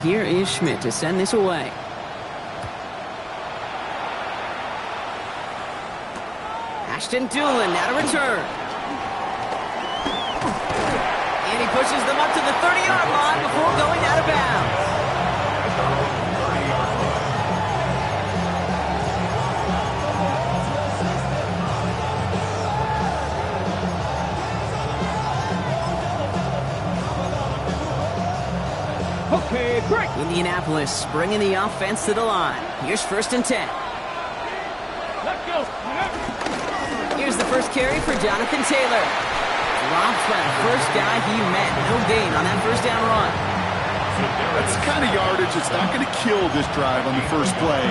Here is Schmidt to send this away. Ashton Doolin now to return. And he pushes them up to the 30-yard line before going out of bounds. Okay, break. Indianapolis bringing the offense to the line. Here's 1st and 10. Let's go. Here's the first carry for Jonathan Taylor. Dropped by the first guy he met. No gain on that first down run. That's the kind of yardage that's not going to kill this drive on the first play,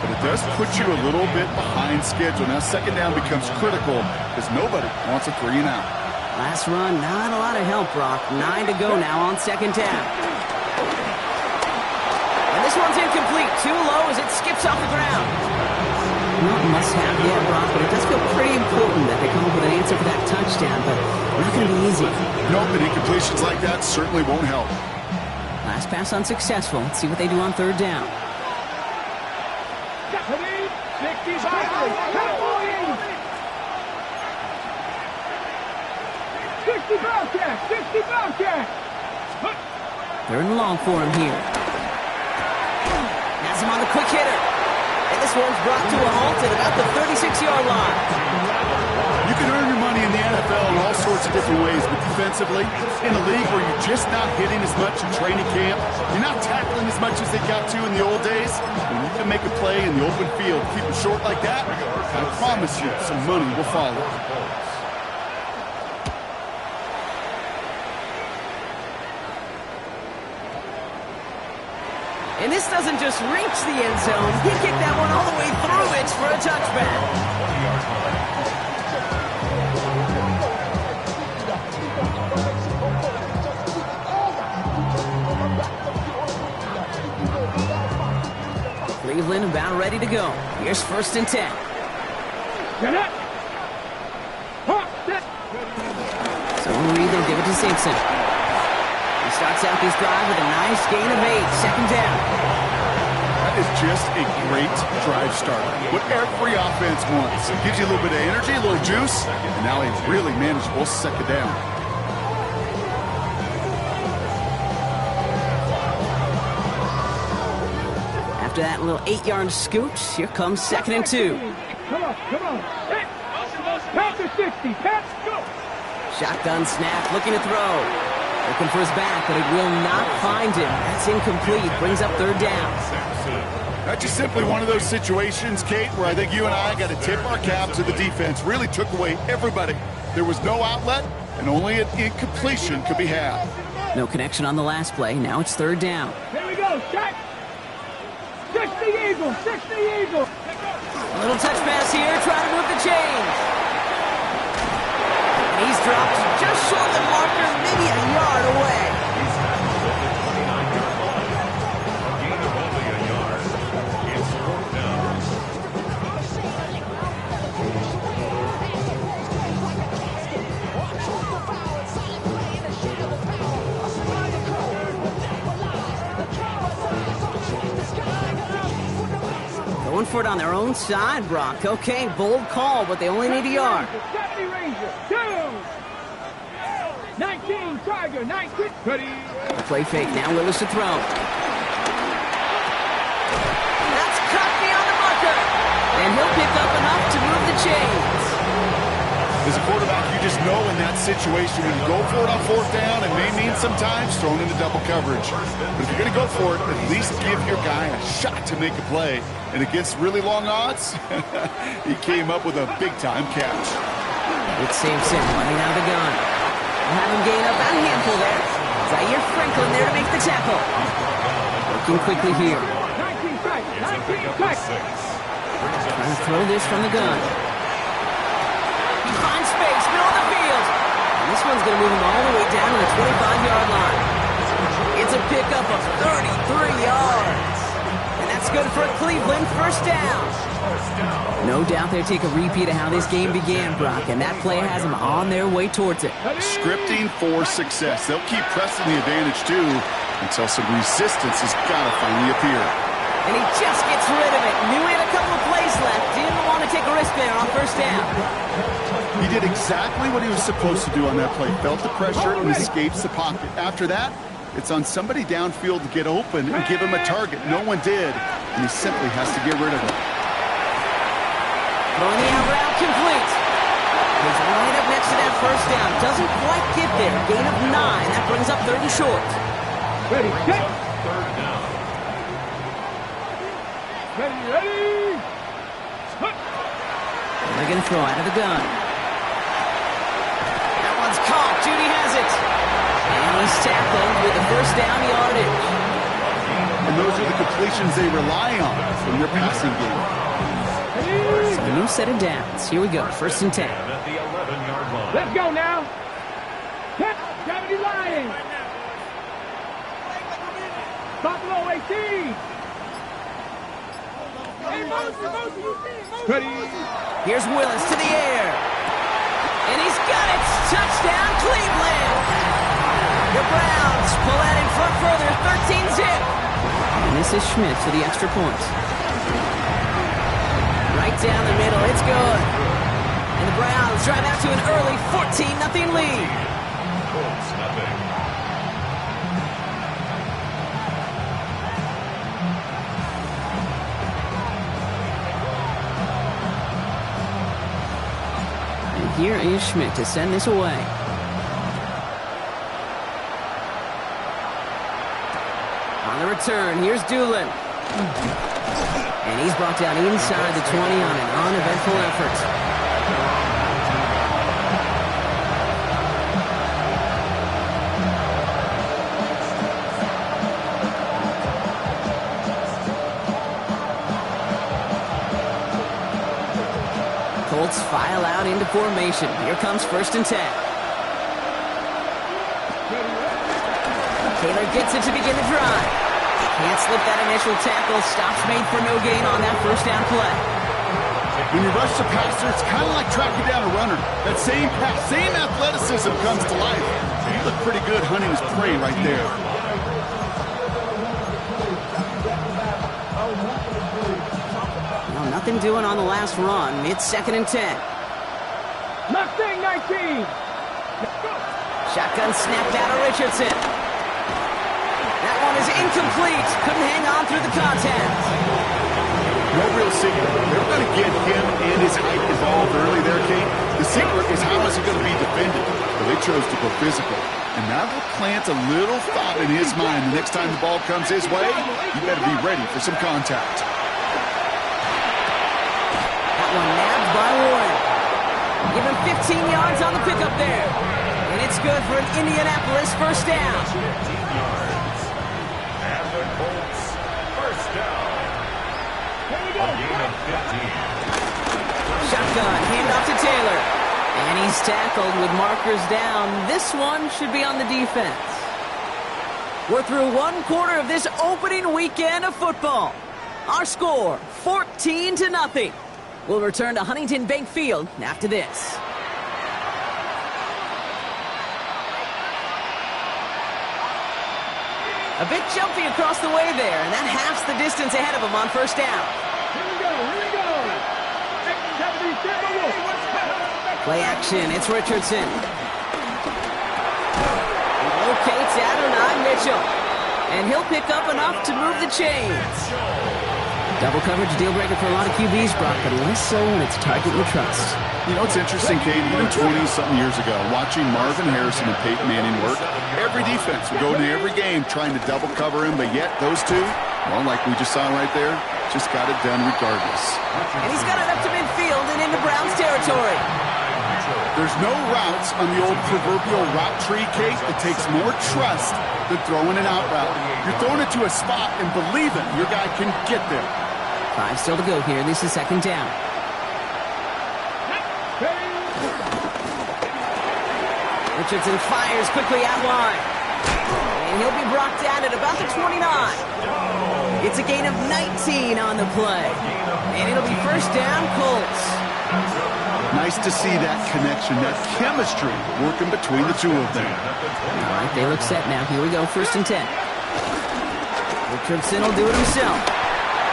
but it does put you a little bit behind schedule. Now 2nd down becomes critical because nobody wants a 3 and out. Last run, not a lot of help, Brock. 9 to go now on 2nd down. And this one's incomplete. Too low as it skips off the ground. Not must have yet, Brock, but it does feel pretty important that they come up with an answer for that touchdown, but not going to be easy. Nope, and incompletions like that certainly won't help. Last pass unsuccessful. Let's see what they do on 3rd down. 60 Bobcat. 3rd and long for him here. Has him on the quick hitter. And this one's brought to a halt at about the 36-yard line. You can earn your money in the NFL in all sorts of different ways, but defensively, in a league where you're just not hitting as much in training camp, you're not tackling as much as they got to in the old days, when you can make a play in the open field, keep them short like that, I promise you some money will follow. And this doesn't just reach the end zone. He kicked that one all the way through it for a touchback. Cleveland about ready to go. Here's 1st and 10. So Reed will give it to Simpson. He starts out this drive with a nice gain of 8. 2nd down. That is just a great drive starter. What every offense wants. It gives you a little bit of energy, a little juice, and now a really manageable 2nd down. After that little 8-yard scoot, here comes 2nd and 2. Come on. Pass to 60. Pass, go. Shotgun snap, looking to throw. Looking for his back, but it will not find him. That's incomplete. Brings up 3rd down. That's just simply one of those situations, Kate, where I think you and I got to tip our cap to the defense. Really took away everybody. There was no outlet, and only an incompletion could be had. No connection on the last play. Now it's 3rd down. Here we go. Shot. 60 Eagle. A little touch pass here, trying to move the chains. And he's dropped just short of the marker, maybe a yard away. Going for it on their own side, Brock. Okay, bold call, but they only need a yard. 70 Ranger. 19 Tiger. 19. Ready. The play fake. Now Willis to throw. That's cut beyond the marker. And he'll pick up enough to move the chains. As a quarterback, you just know in that situation when you go for it on 4th down, it may mean sometimes thrown into double coverage. But if you're going to go for it, at least give your guy a shot to make a play. And against really long odds, he came up with a big-time catch. It's Simpson running out of the gun. We'll have him gain up a handful there. Zaire Franklin there to make the tackle. Working quickly here. 19 tight. Trying to throw this from the gun. He finds space, middle of the field. And this one's going to move him all the way down to the 25-yard line. It's a pickup of 33 yards. And that's good for a Cleveland 1st down. No doubt they take a repeat of how this game began, Brock, and that play has them on their way towards it. Scripting for success. They'll keep pressing the advantage, too. until some resistance has got to finally appear. And he just gets rid of it. Knew he had a couple of plays left. Didn't want to take a risk there on first down. He did exactly what he was supposed to do on that play. Felt the pressure and escapes the pocket. After that, it's on somebody downfield to get open and give him a target. No one did, and he simply has to get rid of it. Throwing the out route complete. He's right up next to that first down. Doesn't quite get there. Gain of 9. That brings up 3rd and short. Ready, set. Ready. They're going to throw out of the gun. That one's caught. Judy has it. And he's tackled with the first down yardage. And those are the completions they rely on from their passing game. So no set of downs. Here we go. 1st and 10. Let's go now. Hit. Gravity Lions. Buffalo 18. Ready. Here's Willis to the air. And he's got it. Touchdown, Cleveland. The Browns pull out in front further, 13-zip. And this is Schmidt for the extra point. Right down the middle, it's good. And the Browns drive out to an early 14-0 lead. Colts nothing. Here is Schmidt to send this away. On the return, here's Doolin. And he's brought down inside the 20 on an uneventful effort. Colts file out into formation. Here comes 1st and 10. Taylor gets it to begin the drive. Can't slip that initial tackle. Stops made for no gain on that first down play. When you rush the passer, it's kind of like tracking down a runner. That same pass, same athleticism comes to life. He looked pretty good hunting his prey right there. Nothing doing on the last run. It's 2nd and 10. Mustang 19. Shotgun snapped out of Richardson. That one is incomplete. Couldn't hang on through the contact. No real secret. They're going to get him and his height involved early there, Kate. The secret is how is he going to be defended. But they chose to go physical. And that will plant a little thought in his mind. The next time the ball comes his way, you better be ready for some contact. One nabbed by Warren. Give him 15 yards on the pickup there. And it's good for an Indianapolis first down. 15 yards. And the Colts first down. A gain of 15. Shotgun, handoff to Taylor. And he's tackled with markers down. This one should be on the defense. We're through 1 quarter of this opening weekend of football. Our score, 14-0. We'll return to Huntington Bank Field after this. A bit jumpy across the way there, and that halves the distance ahead of him on first down. Here we go. Play action, it's Richardson. He locates Adonai Mitchell, and he'll pick up enough to move the chains. Double coverage deal breaker for a lot of QBs, Brock, but less so when it's a target you trust. You know, it's interesting, Kate, even 20-something years ago, watching Marvin Harrison and Peyton Manning work, every defense would go into every game trying to double cover him, but yet those two, well, like we just saw right there, just got it done regardless. And he's got it up to midfield and into Browns territory. There's no routes on the old proverbial route tree, Kate. It takes more trust than throwing an out route. You're throwing it to a spot and believing your guy can get there. 5 still to go here. This is 2nd down. Richardson fires quickly out wide. And he'll be brought down at about the 29. It's a gain of 19 on the play. And it'll be first down, Colts. Nice to see that connection, that chemistry working between the two of them. All right, they look set now. Here we go, 1st and 10. Richardson will do it himself.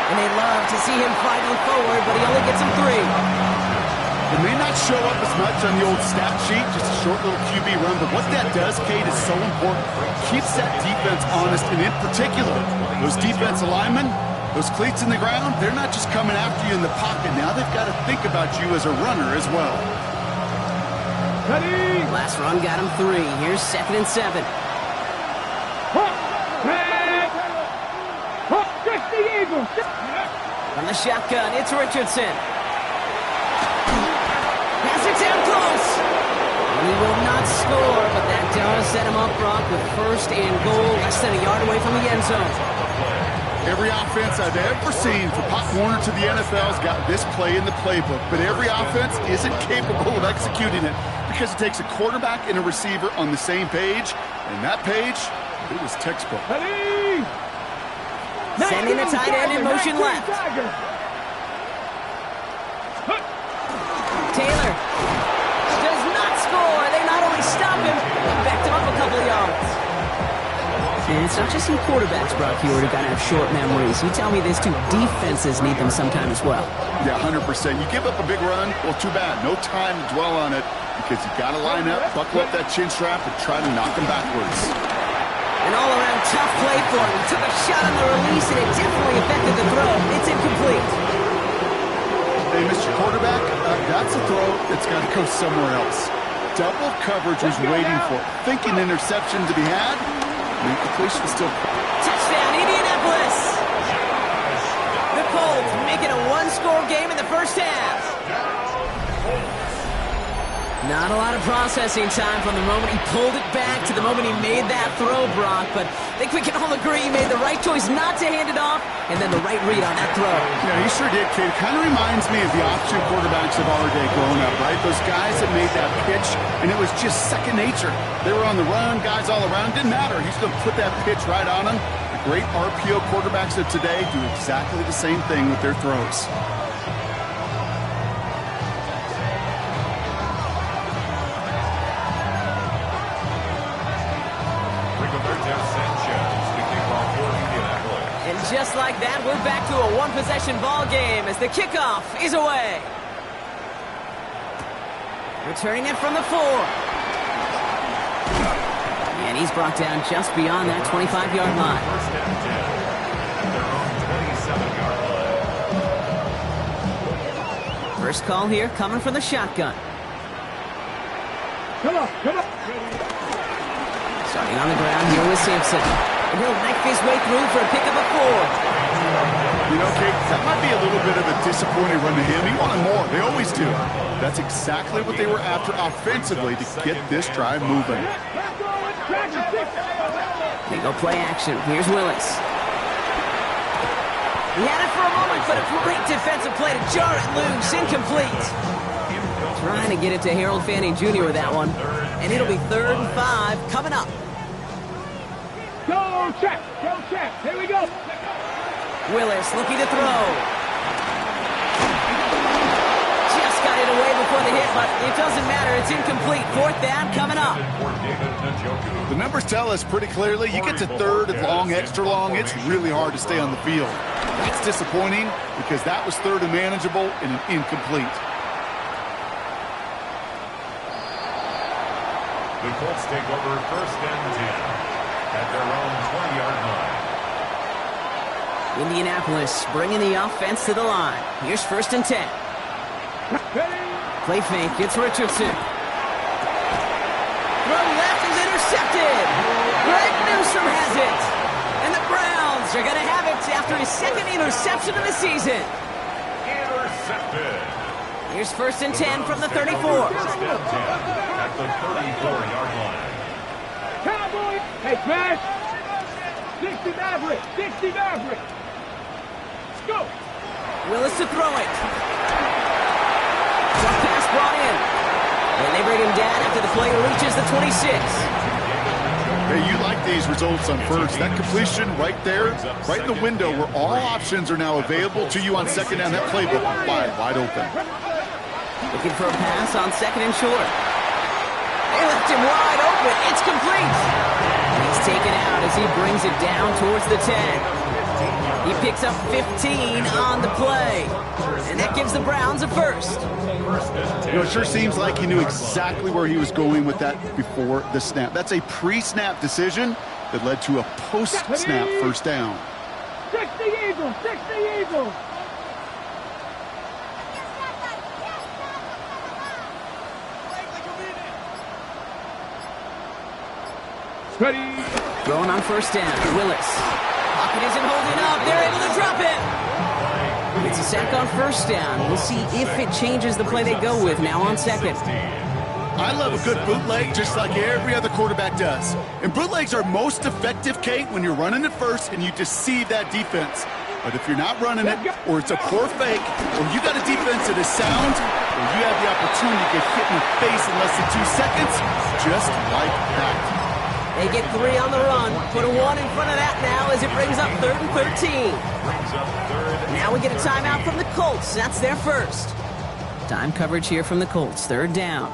And they love to see him fighting forward, but he only gets him 3. It may not show up as much on the old stat sheet, just a short little QB run, but what that does, Kate, is so important. Keeps that defense honest, and in particular, those defensive linemen, those cleats in the ground, they're not just coming after you in the pocket. Now they've got to think about you as a runner as well. Ready? Last run got him 3. Here's 2nd and 7. Just the Eagles. From the shotgun, it's Richardson. Pass it down close. And he will not score, but that does set him up, Brock, with 1st and goal, less than a yard away from the end zone. Every offense I've ever seen for Pop Warner to the NFL's got this play in the playbook, but every offense isn't capable of executing it because it takes a quarterback and a receiver on the same page, and that page, it was textbook. Ready? Sending the tight end in motion left. Taylor does not score. They not only stop him, but backed him up a couple of yards. And it's not just some quarterbacks, Brock, you already got to have short memories. You tell me these 2 defenses need them sometime as well. Yeah, 100%. You give up a big run, well, too bad. No time to dwell on it because you got to line up, buckle up that chin strap, and try to knock them backwards. An all-around tough play for him. Took a shot on the release, and it definitely affected the throw. It's incomplete. Hey, Mr. Quarterback, that's a throw that's got to go somewhere else. Double coverage was waiting for it. Thinking interception to be had, and the completion still... Touchdown, Indianapolis! The Colts make it a 1-score game in the first half. Not a lot of processing time from the moment he pulled it back to the moment he made that throw, Brock, but I think we can all agree he made the right choice not to hand it off, and then the right read on that throw. Yeah, he sure did, kid. Kind of reminds me of the option quarterbacks of our day growing up, right? Those guys that made that pitch, and it was just second nature. They were on the run, guys all around. Didn't matter. He's going to put that pitch right on them. The great RPO quarterbacks of today do exactly the same thing with their throws. And just like that, we're back to a 1-possession ball game as the kickoff is away. Returning it from the 4. And he's brought down just beyond that 25-yard line. First and 10. Their own 27-yard line. First call here coming from the shotgun. Come on. Starting on the ground here with Simpson. And he'll knife his way through for a pickup of 4. You know, Kate, that might be a little bit of a disappointing run to him. He wanted more. They always do. That's exactly what they were after offensively to get this drive moving. They go play action. Here's Willis. He had it for a moment, but a great defensive play to jar it loose. Incomplete. Trying to get it to Harold Fanning Jr. with that one. And it'll be 3rd and 5 coming up. Go check. Here we go. Willis looking to throw. Just got it away before the hit, but it doesn't matter. It's incomplete. 4th down coming up. The numbers tell us pretty clearly, you get to 3rd and long, extra long, it's really hard to stay on the field. That's disappointing because that was 3rd and manageable and an incomplete. The Colts take over 1st and 10 at their own 20-yard line. Indianapolis bringing the offense to the line. Here's 1st and 10. Play fake. It's Richardson. Throw left is intercepted. Greg Newsome has it. And the Browns are going to have it after his 2nd interception of the season. Intercepted. Here's 1st and 10 from the 34. 1st and 10 at the 34-yard line. Cowboy. Hey, smash. 60 Maverick. Let's go. Willis to throw it. Tough pass brought in. And they bring him down after the play reaches the 26. Hey, you like these results on 1st. That completion right there, right in the window where all options are now available to you on 2nd down. That playbook wide open. Looking for a pass on 2nd and short. They left him wide open. It's complete. He's taken out as he brings it down towards the 10. picks up 15 on the play. And that gives the Browns a first. It sure seems like he knew exactly where he was going with that before the snap. That's a pre-snap decision that led to a post-snap first down. 60 Eagles, 60 Eagles. Ready. Throwing on first down, Willis. Pocket isn't holding up. They're able to drop it. It's a sack on first down. We'll see if it changes the play they go with now on second. I love a good bootleg just like every other quarterback does. And bootlegs are most effective, Kate, when you're running it first and you deceive that defense. But if you're not running it, or it's a poor fake, or you got a defense that is sound, or you have the opportunity to get hit in the face in less than 2 seconds, just like that. They get 3 on the run. Put a 1 in front of that now as it brings up 3rd and 13. Now we get a timeout from the Colts. That's their first. Time coverage here from the Colts. 3rd down.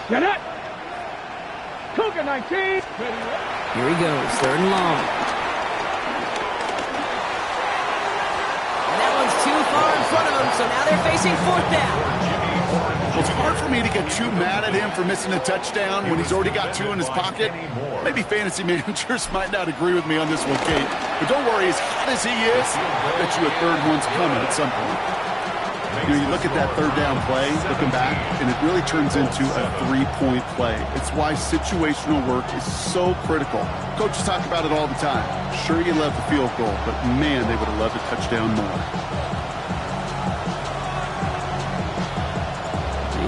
Get it. Cougar 19. Here he goes. 3rd and long. And that one's too far in front of them, so now they're facing 4th down. Well, it's hard for me to get too mad at him for missing a touchdown when he's already got 2 in his pocket. Maybe fantasy managers might not agree with me on this one, Kate. But don't worry, as hot as he is, I bet you a 3rd one's coming at some point. You look at that 3rd down play, looking back, and it really turns into a 3-point play. It's why situational work is so critical. Coaches talk about it all the time. Sure, you love the field goal, but man, they would have loved a touchdown more.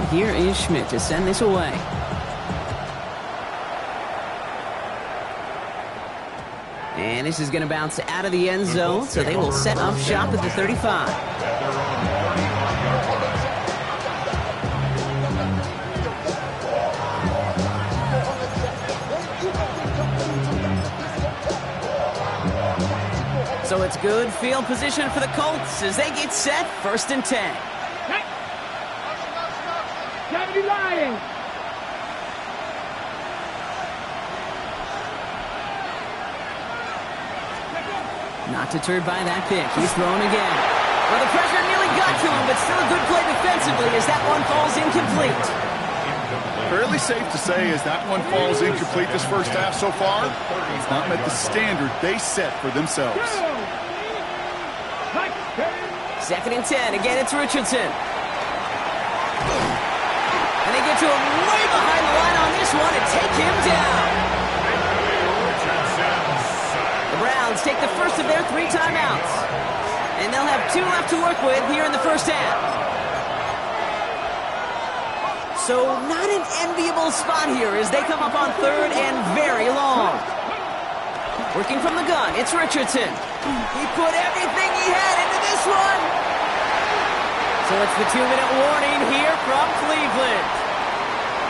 Here is Schmidt to send this away. And this is going to bounce out of the end zone, so they will set up shop at the 35. So it's good field position for the Colts as they get set, 1st and 10. 70 Lions. Not deterred by that pick. He's thrown again. Well, the pressure nearly got to him, but still a good play defensively as that one falls incomplete. Fairly safe to say as that one falls incomplete this first half so far, it's not met the standard they set for themselves. 2nd and 10. Again, it's Richardson. And they get to him way behind the line on this one and take him down. The Browns take the first of their 3 timeouts. And they'll have 2 left to work with here in the first half. So not an enviable spot here as they come up on 3rd and very long. Working from the gun, it's Richardson. He put everything he had into this one. So it's the 2-minute warning here from Cleveland.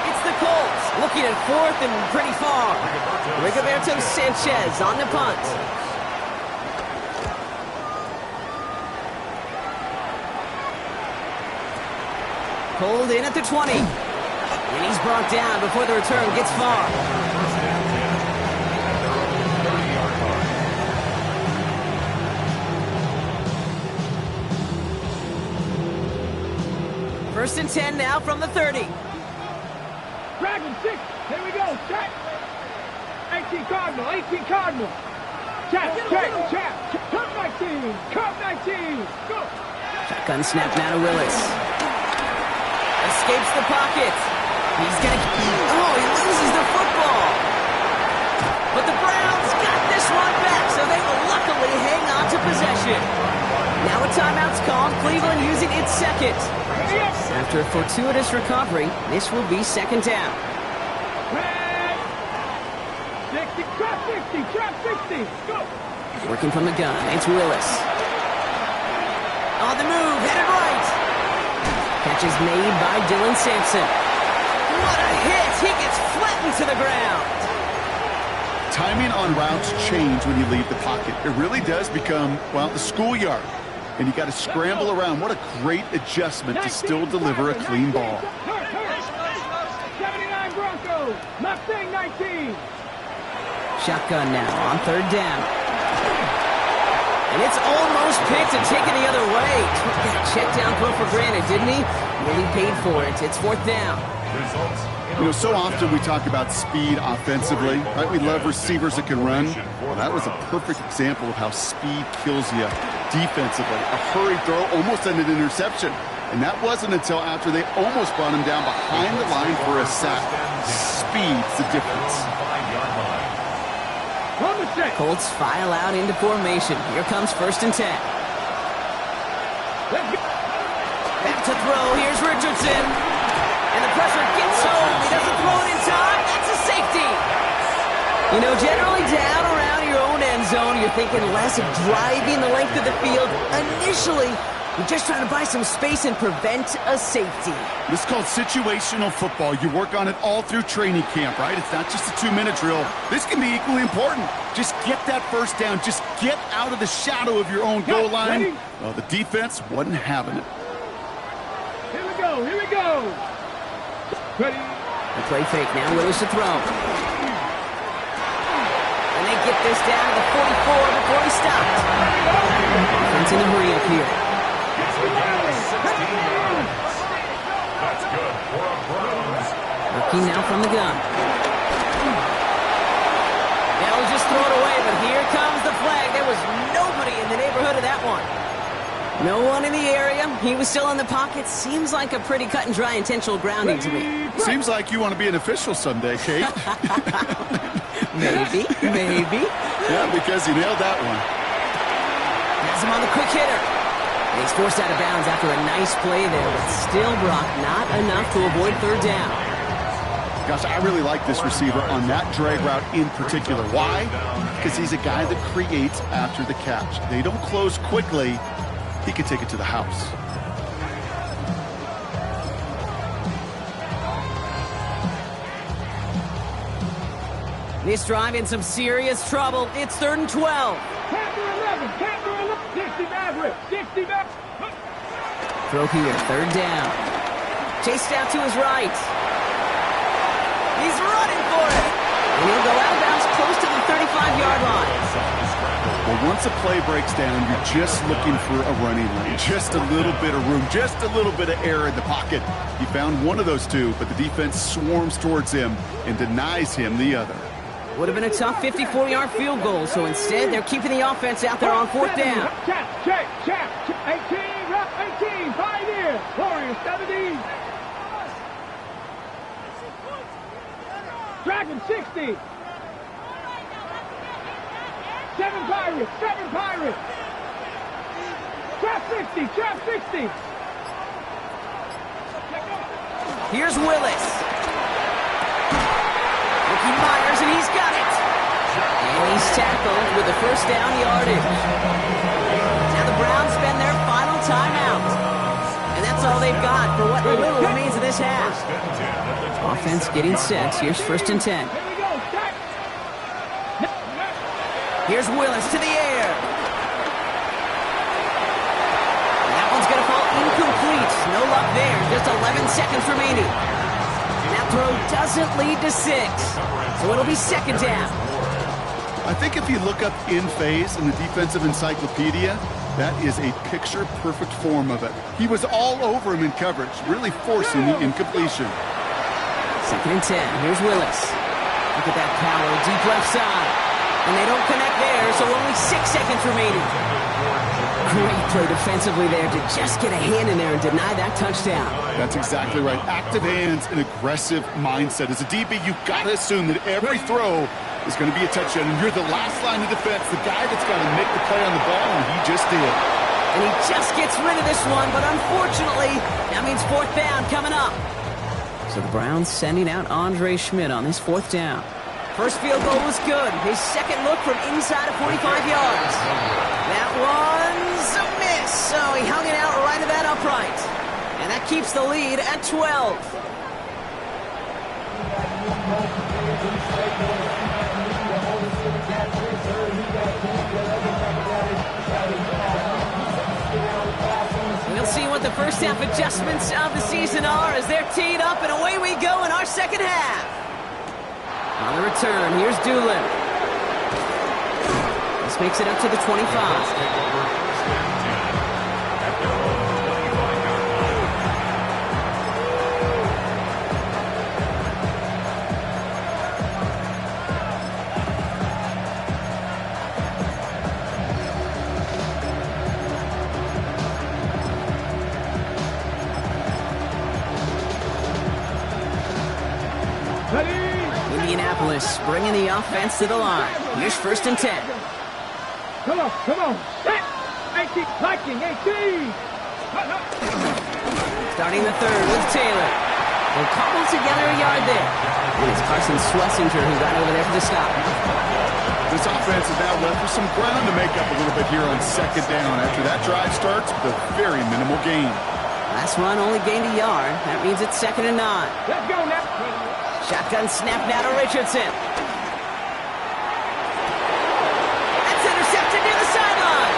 It's the Colts looking at 4th and pretty far. Rigoberto Sanchez on the punt. Pulled in at the 20. And he's brought down before the return gets far. First and 10 now from the 30. Dragon 6. Here we go. Check. 18 Cardinal. 18 Cardinal. Check. Come 19. Come 19. Go. Shotgun snap now to Willis. Escapes the pocket. He's going to... Oh, he loses the football. But the Browns got this one back, so they will luckily hang on to possession. Now a timeout's called. Cleveland using its 2nd. After a fortuitous recovery, this will be 2nd down. 60, trap 60, go! Working from the gun, it's Willis. On the move, headed right. Catch is made by Dylan Sampson. What a hit! He gets flattened to the ground. Timing on routes change when you leave the pocket. It really does become, well, the schoolyard. And you got to scramble around. What a great adjustment to still deliver a clean ball. 79 Broncos, Mustang 19. Shotgun now on 3rd down. And it's almost picked and taken the other way. Took that check down throw for granted, didn't he? Really paid for it. It's 4th down. You know, so often we talk about speed offensively, right? We love receivers that can run. Well, that was a perfect example of how speed kills you defensively. A hurried throw almost ended an interception. And that wasn't until after they almost brought him down behind the line for a sack. Speed's the difference. Colts file out into formation. Here comes 1st and 10. Back to throw. Here's Richardson. And the pressure gets home. He doesn't throw it in time. That's a safety. You know, generally down around your own end zone, you're thinking less of driving the length of the field. Initially, you're just trying to buy some space and prevent a safety. This is called situational football. You work on it all through training camp, right? It's not just a 2-minute drill. This can be equally important. Just get that first down. Just get out of the shadow of your own goal line. Well, the defense wasn't having it. Here we go. Here we go. Ready. The play fake now. Willis to throw. And they get this down to the 44 before he stopped. Offense in a hurry up here. That's good for a Browns. Looking now from the gun. They'll just throw it away, but here comes the flag. There was nobody in the neighborhood of that one. No one in the area. He was still in the pocket. Seems like a pretty cut and dry intentional grounding to me. Seems like you want to be an official someday, Kate. Maybe. Yeah, because you nailed that one. Has him on the quick hitter. He's forced out of bounds after a nice play there, but still, Brock, not enough to avoid 3rd down. Gosh, I really like this receiver on that drag route in particular. Why? Because he's a guy that creates after the catch. They don't close quickly. He can take it to the house. This drive in some serious trouble. It's 3rd and 12. Canter 11. 60 Maverick. 60 Maverick. Throw here, 3rd down. Chased out to his right. He's running for it. And he'll go out of bounds close to the 35-yard line. Well, once a play breaks down, you're just looking for a running lane. Just a little bit of room, just a little bit of air in the pocket. He found one of those two, but the defense swarms towards him and denies him the other. Would have been a tough 54-yard field goal, so instead they're keeping the offense out there on 4th down. Check. 18, Pioneer. Warriors 17. Dragon 60. 7 Pirates. Trap 60. Here's Willis. Ricky Myers, and he's got it. And he's tackled with the 1st down yardage. Now the Browns spend their final timeout. And that's all they've got for what little remains of this half. Offense getting set. Here's 1st and 10. Here's Willis to the air. And that one's going to fall incomplete. No luck there. Just 11 seconds remaining. And that throw doesn't lead to 6. So it'll be 2nd down. I think if you look up in phase in the defensive encyclopedia, that is a picture-perfect form of it. He was all over him in coverage, really forcing the incompletion. 2nd and 10. Here's Willis. Look at that power, deep left side. And they don't connect there, so only 6 seconds remaining. Great play defensively there to just get a hand in there and deny that touchdown. That's exactly right. Active hands and aggressive mindset. As a DB, you've got to assume that every throw is going to be a touchdown, and you're the last line of defense, the guy that's got to make the play on the ball, and he just did. And he just gets rid of this one, but unfortunately, that means 4th down coming up. So the Browns sending out Andre Schmidt on this 4th down. First field goal was good. His second look from inside of 45 yards. That one's a miss. So he hung it out right at that upright. And that keeps the lead at 12. We'll see what the first half adjustments of the season are as they're teed up, and away we go in our second half. On the return, here's Doolin. This makes it up to the 25. Take over first and 10 at their own 25-yard line. Indianapolis bringing the offense to the line. Here's first and 10. Come on. Set. 18, liking, 18. Starting the third with Taylor. They'll cobble together a yard there. And it's Carson Schlesinger who got over there for the stop. This offense is now left with some ground to make up a little bit here on second down after that drive starts with a very minimal gain. Last run only gained a yard. That means it's 2nd and 9. Let's go now. Shotgun snap now to Richardson. That's intercepted near the sideline.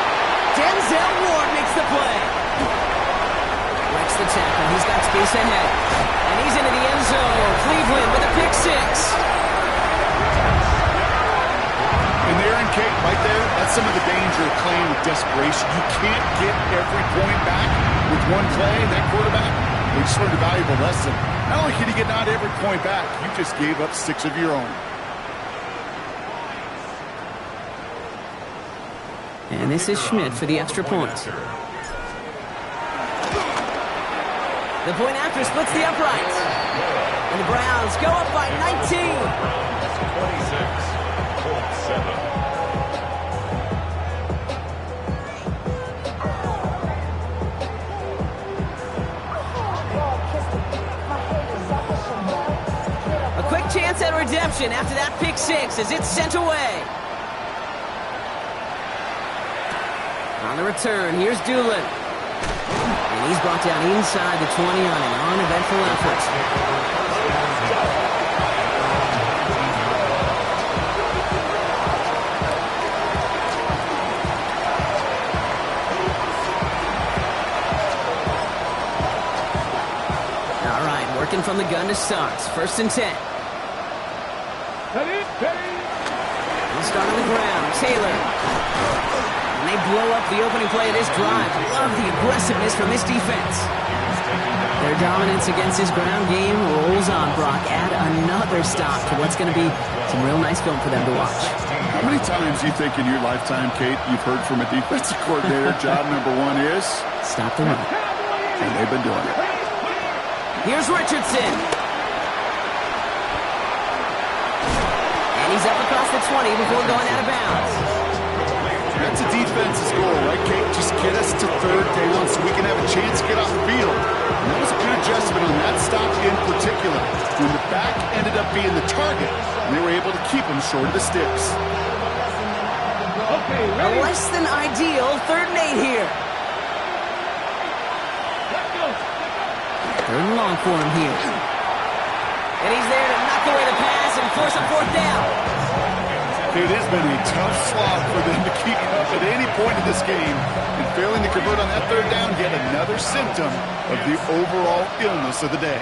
Denzel Ward makes the play. Breaks the tackle. He's got space ahead. And he's into the end zone. Cleveland with a pick 6. And there in Kate, right there, that's some of the danger of playing with desperation. You can't get every point back with one play. That quarterback, we just learned a valuable lesson. Not only can you get not every point back, you just gave up 6 of your own. And this is Schmidt for the extra point. The point after splits the uprights. And the Browns go up by 19. 26, Colts 7. Chance at redemption after that pick 6 as it's sent away. On the return, here's Doolin. And he's brought down inside the 20 on an uneventful effort. All right, working from the gun to start. First and 10. We'll start on the ground. Taylor. And they blow up the opening play of this drive. Love the aggressiveness from this defense. Their dominance against this ground game rolls on, Brock. Add another stop to what's going to be some real nice film for them to watch. How many times do you think in your lifetime, Kate, you've heard from a defensive coordinator, job number 1 is? Stop the run. And they've been doing it. Here's Richardson. He's up across the 20 before going out of bounds. That's a defense's goal, right, Kate? Just get us to third down so we can have a chance to get off the field. And that was a good adjustment on that stop in particular, when the back ended up being the target, and they were able to keep him short of the sticks. Okay, a less than ideal 3rd and 8 here. Third and long for him here. And he's there to knock away the pass and force a 4th down. It has been a tough slog for them to keep up at any point in this game. And failing to convert on that 3rd down, yet another symptom of the overall illness of the day.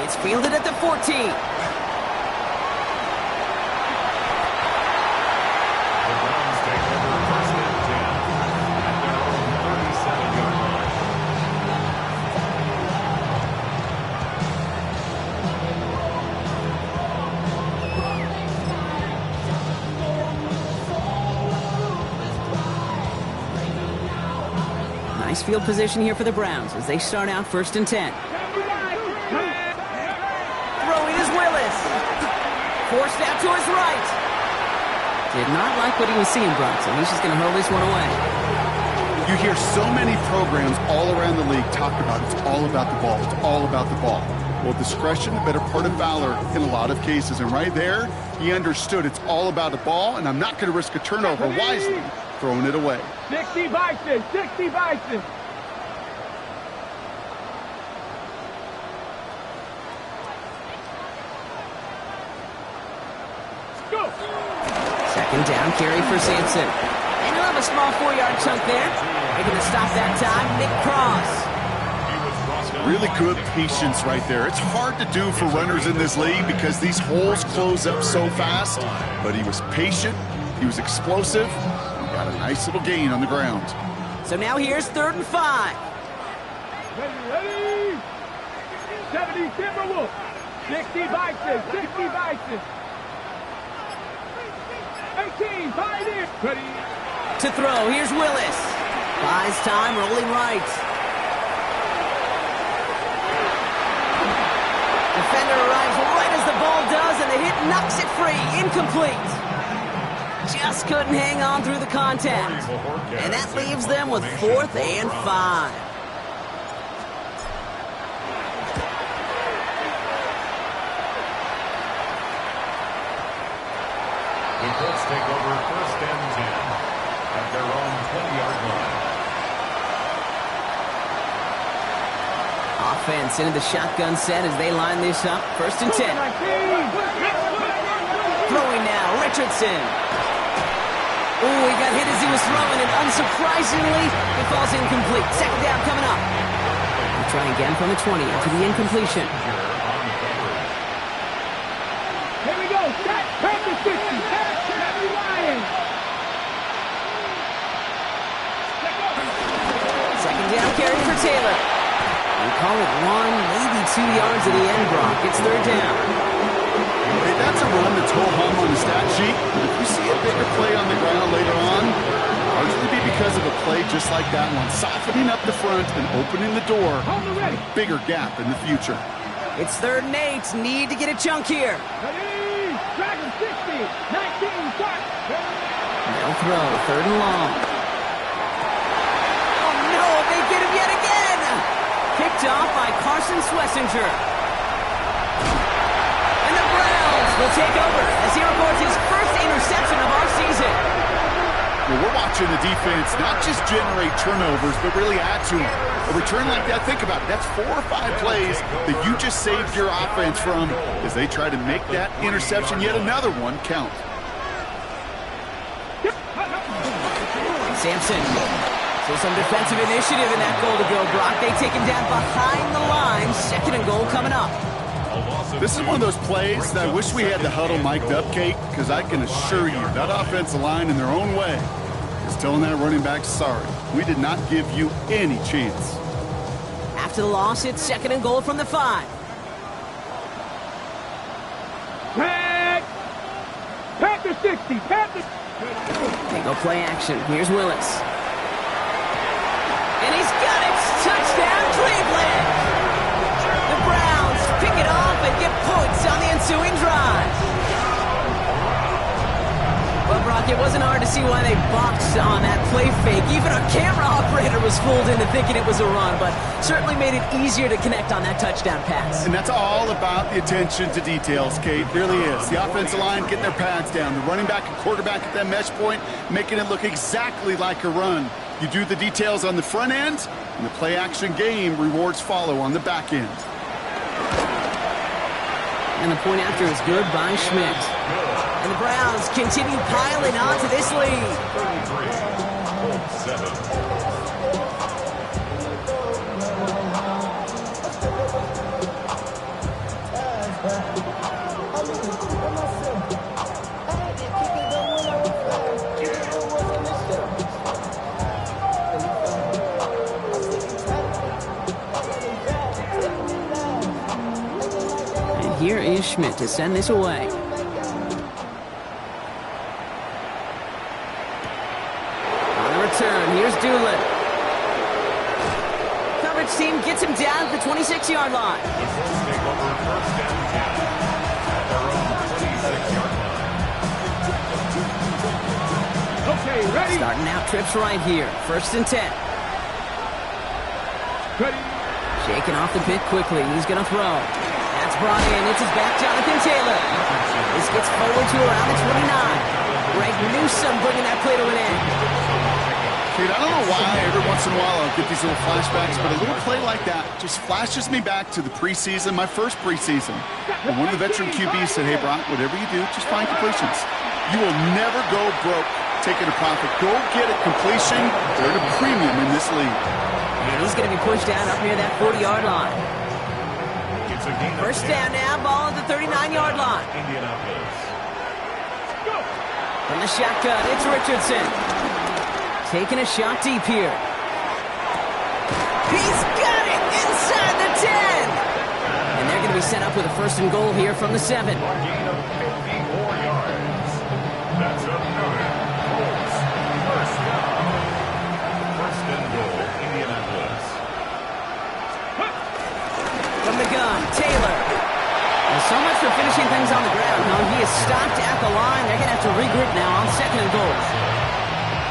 It's fielded at the 14. Nice field position here for the Browns as they start out 1st and 10. Throwing is Willis. Forced out to his right. Did not like what he was seeing, Brock, so he's just going to hurl this one away. You hear so many programs all around the league talk about it's all about the ball. It's all about the ball. Well, discretion, the better part of valor in a lot of cases. And right there, he understood it's all about the ball, and I'm not going to risk a turnover wisely, throwing it away. 60 Bison, 60 Bison. Go. 2nd down carry for Sampson. And he'll have a small 4-yard chunk there. Making the stop that time, Nick Cross. Really good patience right there. It's hard to do for runners in this league because these holes close up so fast. But he was patient. He was explosive. He got a nice little gain on the ground. So now here's 3rd and 5. Ready? 70 Timberwolves. 60 Bison. 60 Bison. 18 Pioneers. Ready? To throw, here's Willis. Buys time, rolling right. Defender arrives right as the ball does, and the hit knocks it free. Incomplete. Just couldn't hang on through the contact. And that leaves them with 4th and 5. The Colts take over 1st and 10 at their own 20-yard line. Offense into the shotgun set as they line this up. 1st and 10. Throwing now, Richardson. Oh, he got hit as he was throwing, and unsurprisingly, it falls incomplete. 2nd down coming up. We'll try again from the 20 after the incompletion. Here we go. Set. Panther 60. Heavy Lions. 2nd down carry for Taylor. We call it 1, maybe 2 yards at the end, Brock. It's 3rd down. Hey, that's a run that's ho-hum on the stat sheet. But if you see a bigger play on the ground later on, largely be because of a play just like that one, softening up the front and opening the door. Bigger gap in the future. It's 3rd and 8. Need to get a chunk here. Ready? Dragon 60. 19 start. No throw. 3rd and long. Oh, no. They get him yet again. Picked off by Carson Swessinger. And the Browns will take over as he records his 1st interception of our season. Well, we're watching the defense not just generate turnovers, but really add to them. A return like that, think about it. That's 4 or 5 plays that you just saved your offense from as they try to make that interception, yet another one, count. Sampson. So some defensive initiative in that goal to go, Brock. They take him down behind the line. 2nd and goal coming up. This is one of those plays that I wish we had the huddle mic'd up, Kate, because I can assure you that offensive line in their own way is telling that running back, sorry, we did not give you any chance. After the loss, it's 2nd and goal from the 5. Panther 60. Panther. They go play action. Here's Willis. And he's got it! Touchdown, Cleveland! The Browns pick it off and get points on the ensuing drive. Well, Brock, it wasn't hard to see why they boxed on that play fake. Even our camera operator was fooled into thinking it was a run, but certainly made it easier to connect on that touchdown pass. And that's all about the attention to details, Kate. It really is. The offensive line getting their pads down. The running back and quarterback at that mesh point, making it look exactly like a run. You do the details on the front end, and the play-action game rewards follow on the back end. And the point after is good by Schmidt. And the Browns continue piling on to this lead. 33, Colts 7. Here is Schmidt to send this away. On the return, here's Doolin. Coverage team gets him down at the 26-yard line. The Colts take over 1st and 10 at their own 26-yard line. Okay, ready? Starting out trips right here. 1st and 10. Ready? Shaking off the pit quickly. He's going to throw. That's brought in. It's his back, Jonathan Taylor. This gets forward to around the 29. Greg Newsome bringing that play to an end. Kate, I don't know why every once in a while I'll get these little flashbacks, but a little play like that just flashes me back to the preseason, my first preseason. And one of the veteran QBs said, hey, Brock, whatever you do, just find completions. You will never go broke taking a profit. Go get a completion. They're at a premium in this league. And he's going to be pushed out up near that 40-yard line. It's a gain of First 10. down now, ball at the 39-yard line. Indianapolis. From the shotgun, it's Richardson. Taking a shot deep here. He's got it inside the 10. And they're going to be set up with a first and goal here from the 7. A gain of 54 yards. That's another Colts first down. First and goal, Indianapolis. From the gun, Taylor. And so much for finishing things on the ground. No, he is stopped at the line. They're going to have to regroup now on second and goal.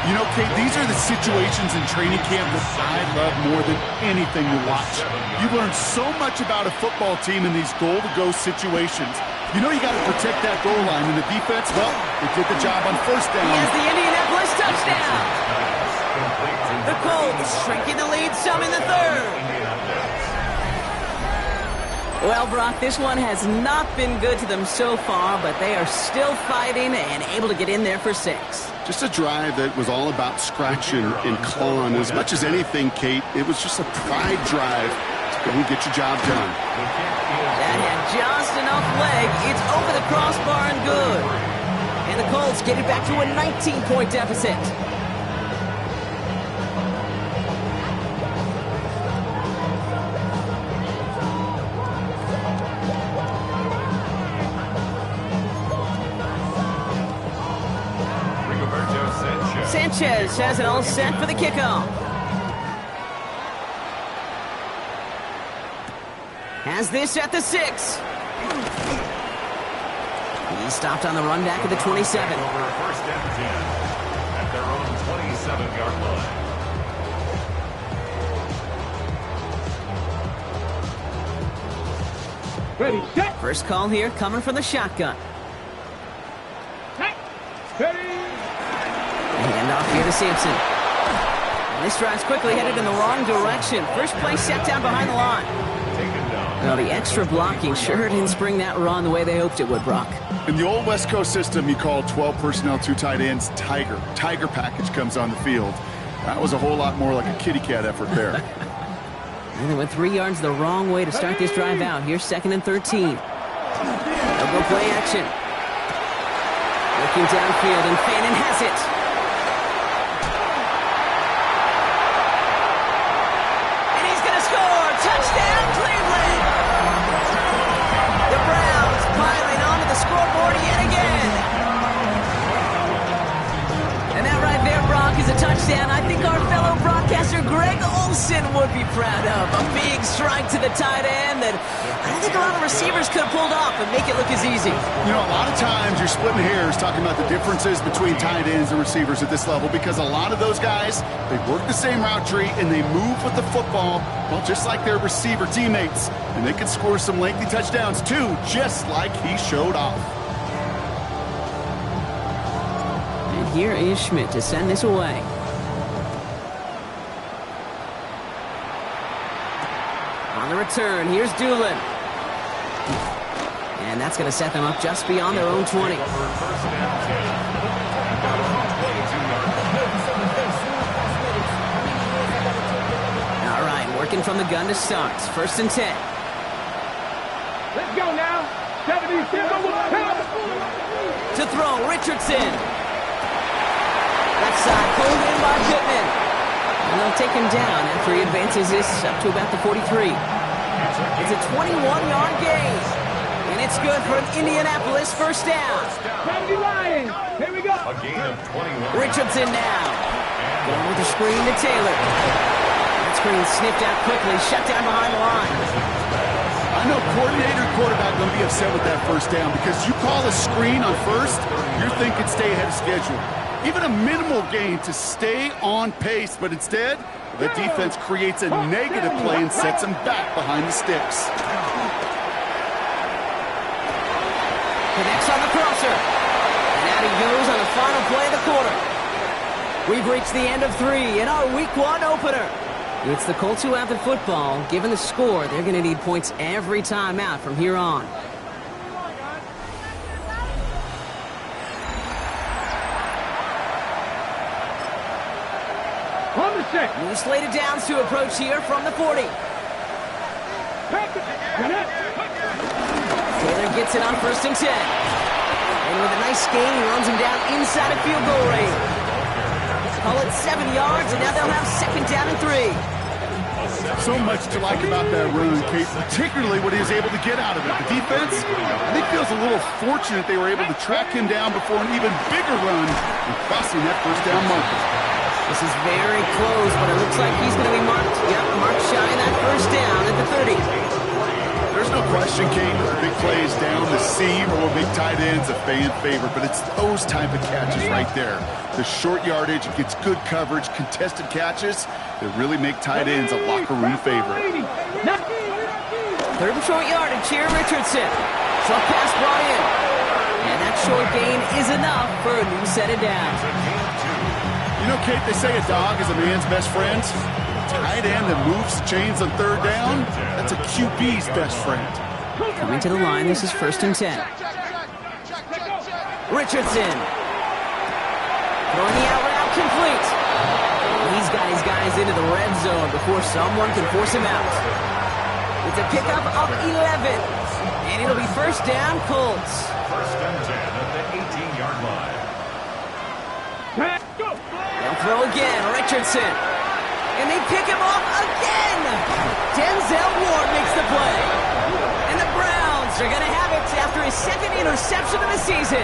You know, Kate, these are the situations in training camp that I love more than anything to watch. You learn so much about a football team in these goal-to-go situations. You know you got to protect that goal line, and the defense, well, they did the job on first down. He has the Indianapolis touchdown. The Colts shrinking the lead some in the third. Well, Brock, this one has not been good to them so far, but they are still fighting and able to get in there for 6. Just a drive that was all about scratching and clawing. As much as anything, Kate, it was just a pride drive to go and get your job done. That had just enough leg. It's over the crossbar and good. And the Colts get it back to a 19-point deficit. Sanchez has it all set for the kickoff. Has this at the 6. He stopped on the run back at the 27. Over first and 10 at their own 27-yard line. Ready, set. First call here coming from the shotgun. Set. Ready. Hand off here to Sampson. And this drive's quickly headed in the wrong direction. First play set down behind the line. Taken down. Well, the extra blocking sure didn't spring that run the way they hoped it would, Brock. In the old West Coast system, you call 12 personnel, 2 tight ends, Tiger. Tiger package comes on the field. That was a whole lot more like a kitty cat effort there. And they went 3 yards the wrong way to start this drive out. Here's 2nd and 13. They'll go play action. Looking downfield, and Fannin has it. Touchdown, Cleveland! The Browns piling onto the scoreboard yet again. And that right there, Brock, is a touchdown I think our fellow broadcaster Greg Olsen would be proud of. A big strike to the tight end that I don't think a lot of receivers could have pulled off and make it look as easy. You know, a lot of times you're splitting hairs talking about the differences between tight ends and receivers at this level because a lot of those guys, they work the same route tree and they move with the football, well, just like their receiver teammates. And they can score some lengthy touchdowns too, just like he showed off. And here is Schmidt to send this away. On the return, here's Doolin. And that's going to set them up just beyond their own 20. Over first and 10 at their own 22-yard line. All right, working from the gun to start. 1st and 10. Let's go now. 77 To throw, Richardson. Left side, pulled in by Pittman. And they'll take him down after he advances this up to about the 43. It's a 21-yard gain. And it's good for an Indianapolis first down. 70 Lions. Here we go. A gain of 21. Richardson now. Going with the screen to Taylor. That screen sniffed out quickly, shut down behind the line. I know coordinator and quarterback going to be upset with that first down because you call a screen on first, you're thinking stay ahead of schedule. Even a minimal gain to stay on pace, but instead, the defense creates a negative play and sets them back behind the sticks. Connects on the crosser. And out he goes on the final play of the quarter. We've reached the end of 3 in our Week 1 opener. It's the Colts who have the football. Given the score, they're going to need points every time out from here on. On the set. New slated downs to approach here from the 40. Taylor gets it on 1st and 10. And with a nice gain, he runs him down inside of field goal range. Call it 7 yards, and now they'll have 2nd down and 3. So much to like about that run, Kate, particularly what he was able to get out of it. The defense, I think, feels a little fortunate they were able to track him down before an even bigger run and crossing that 1st down marker. This is very close, but it looks like he's going to be marked. Yep, marked shy of that 1st down at the 30. There's no question, Kate, the big plays down the seam or big tight ends, a fan favorite, but it's those type of catches right there. The short yardage, gets good coverage, contested catches that really make tight ends a locker room favorite. 3rd and short yardage here, Richardson. Short pass brought in. And that short gain is enough for a new set of downs. You know, Kate, they say a dog is a man's best friend. Tight end that moves chains on 3rd down, that's a QB's best friend. Coming to the line, this is 1st and 10. Richardson. Throwing the out route complete. He's got his guys into the red zone before someone can force him out. It's a pickup of 11. And it'll be 1st down, Colts. 1st and 10 at the 18-yard line. They'll throw again, Richardson. And they pick him off again. Denzel Ward makes the play. And the Browns are going to have it after his 2nd interception of the season.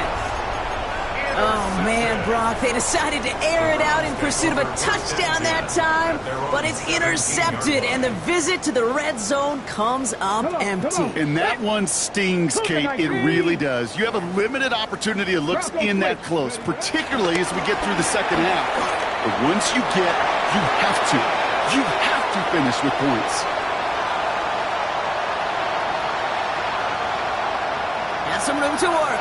Oh, man, Brock, they decided to air it out in pursuit of a touchdown that time, but it's intercepted, and the visit to the red zone comes up empty. And that one stings, Kate. It really does. You have a limited opportunity of looks in that close, particularly as we get through the 2nd half. But once you have to finish with points. Has some room to work.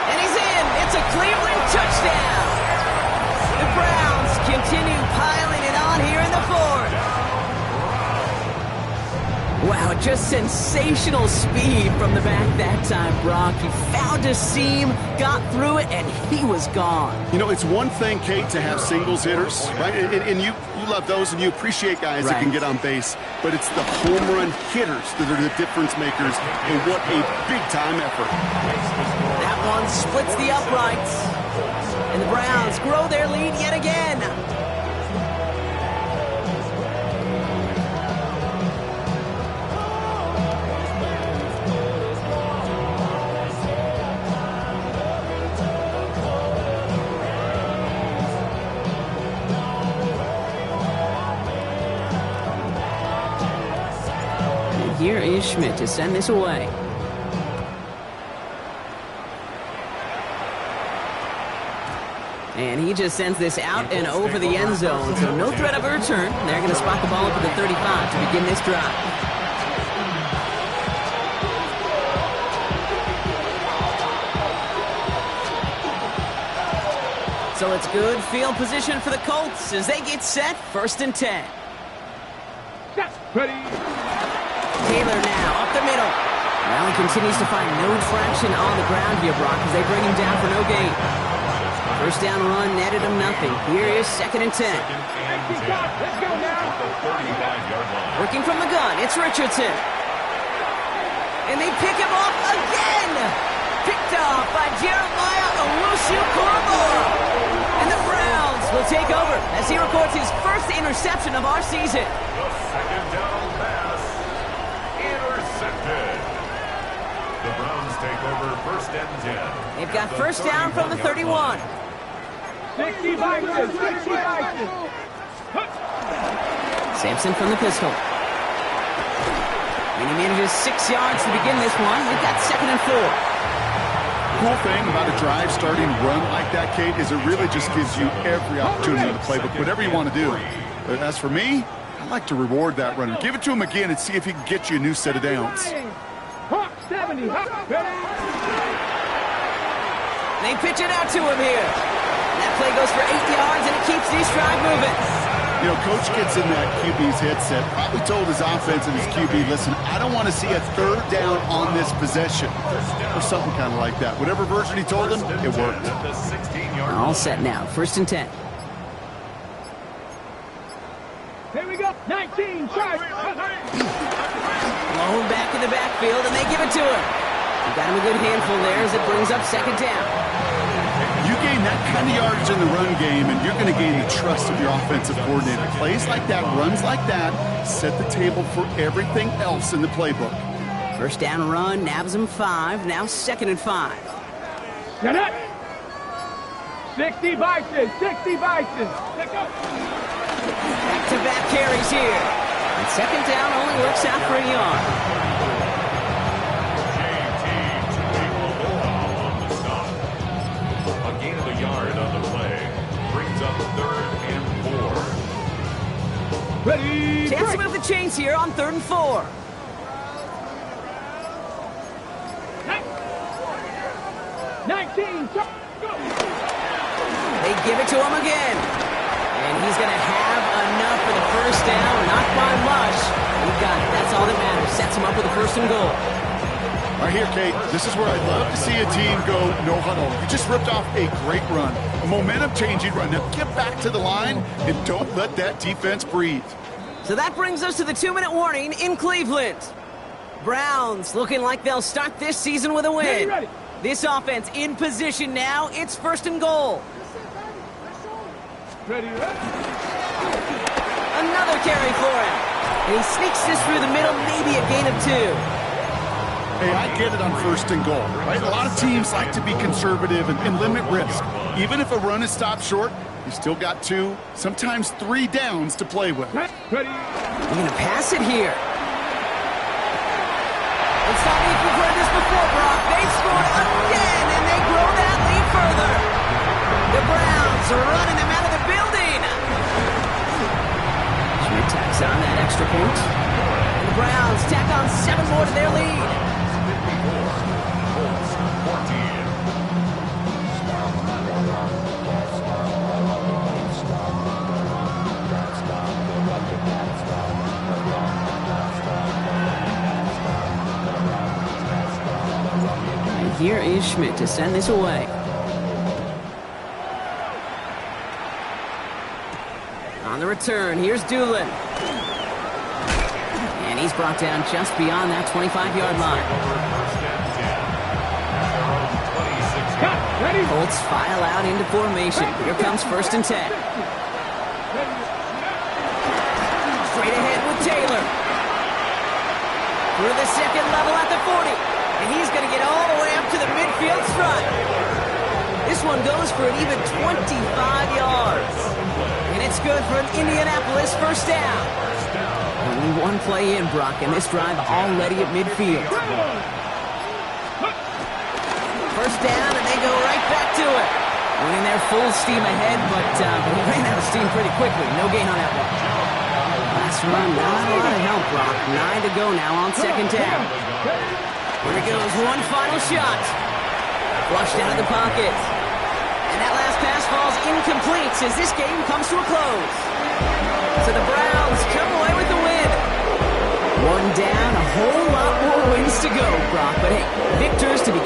And he's in. It's a Cleveland touchdown. The Browns continue piling it on here in the 4th. Wow, just sensational speed from the back that time, Brock. He found a seam, got through it, and he was gone. You know, it's one thing, Kate, to have singles hitters, right? And you love those, and you appreciate guys that can get on base. But it's the home run hitters that are the difference makers, and what a big-time effort. That one splits the uprights. And the Browns grow their lead yet again. And here is Schmidt to send this away. And he just sends this out and over the end zone, so no threat of a return. They're going to spot the ball up at the 35 to begin this drive. So it's good field position for the Colts as they get set, 1st and 10. Ready. Taylor now up the middle. Allen continues to find no traction on the ground here, Brock, as they bring him down for no gain. 1st down run netted him nothing. Here is 2nd and 10. Let's go now. Working from the gun, it's Richardson. And they pick him off again. Picked off by Jeremiah Owusu-Koramoah. And the Browns will take over as he records his 1st interception of our season. The 2nd down pass intercepted. The Browns take over 1st and 10. They've got 1st down from the 31. 60 boxes. Sampson from the pistol. And he manages 6 yards to begin this one. We've got 2nd and 4. Cool thing about a drive starting run like that, Kate, is it really just gives you every opportunity to play whatever you want to do. But as for me, I like to reward that runner. Give it to him again and see if he can get you a new set of downs. Hawk 70. They pitch it out to him here. That play goes for 8 yards, and it keeps these drive moving. You know, Coach gets in that QB's headset, probably told his offense and his QB, listen, I don't want to see a 3rd down on this possession, or something kind of like that. Whatever version he told him, it worked. All set now, 1st and 10. 19, try. Blown back in the backfield, and they give it to him. He got him a good handful there as it brings up second down. You gain that kind of yardage in the run game, and you're going to gain the trust of your offensive coordinator. Plays like that, runs like that, set the table for everything else in the playbook. First down run, nabs him 5, now 2nd and 5. Get it. 60 Bison, 60 Bison. Let's go. Back-to-back carries here. And second down only works out for a yard. A gain of a yard on the play. Brings up 3rd and 4. Ready, Chance to break. move the chains here on 3rd and 4. 19, go. They give it to him again. And he's going to have enough for the first down. Not by much. He got it. That's all that matters. Sets him up with a 1st and goal. Right here, Kate, this is where I'd love to see a team go no huddle. You just ripped off a great run, a momentum-changing run. Now get back to the line and don't let that defense breathe. So that brings us to the 2-minute warning in Cleveland. Browns looking like they'll start this season with a win. Ready. This offense in position now. It's 1st and goal. Ready, ready. Another carry for him. And he sneaks this through the middle, maybe a gain of 2. Hey, I get it on 1st and goal, right? A lot of teams like to be conservative and limit risk. Even if a run is stopped short, you still got 2, sometimes 3 downs to play with. Ready. They're going to pass it here. It's not like we've heard this before, Brock. They've scored again, and they grow that lead further. The Browns are running them out of the building. Schmidt tacks on that extra point. And the Browns tack on 7 more to their lead. 14. And here is Schmidt to send this away. On the return, here's Doolin. And he's brought down just beyond that 25-yard line. Ready. Colts file out into formation. Here comes 1st and 10. Straight ahead with Taylor. Through the 2nd level at the 40. And he's going to get all the way up to the midfield stripe. This one goes for an even 25 yards. And it's good for an Indianapolis 1st down. Only one play in, Brock, and this drive already at midfield. 1st down, and they go right back to it. Winning their full steam ahead, but he ran out of steam pretty quickly. No gain on that one. Last run, not a lot of help, Brock. 9 to go now on 2nd down. Here he goes, one final shot. Flushed out of the pocket. And that last pass falls incomplete as this game comes to a close. So the Browns come away with the win. One down, a whole lot more wins to go, Brock. But hey, victors to be